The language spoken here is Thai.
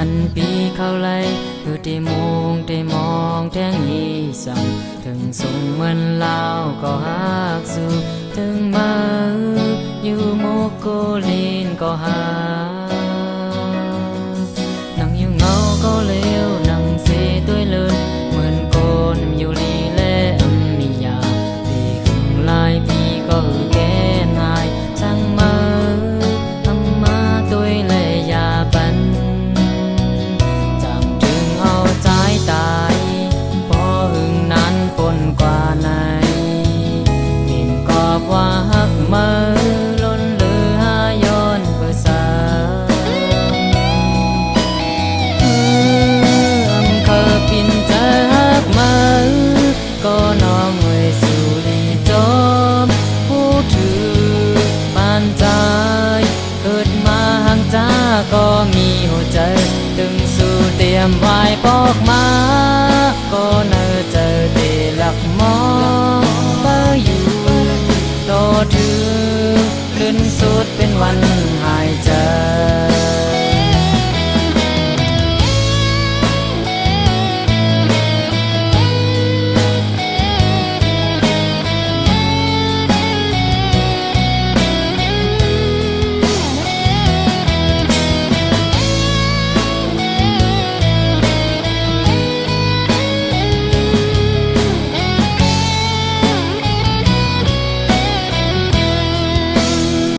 อันปีเข้าไล่คือได้มองได้มองแทงอีสังถึงส่งเหมือนลาวก็ฮักสู่ถึงมาอยู่โมโกลีนก็ฮักนั่งอยู่เงาก็เลี้ยวนั่งเสด้วยเลินเหมือนโกนอยู่ลีและมียาดีคงหลายปีก็แก่นายสั่งมาทำมาด้วยและยาปันตายพอหึงนั้นปนกว่าในมินกอบว่าหักมือล้นเหลือหาย้อนเพื่อสาวเคอปินเจอหักมือก็น้องเวยสู่ลีจมผู้ถือปานใจเกิดมาห่างจ้าก็มีหัวใจถึงสู่เตรียมไว้ปอกมาก็เนอเจอเดลักมองเป้ออยู่รอถือขึ้นสุดเป็นวันหายใจ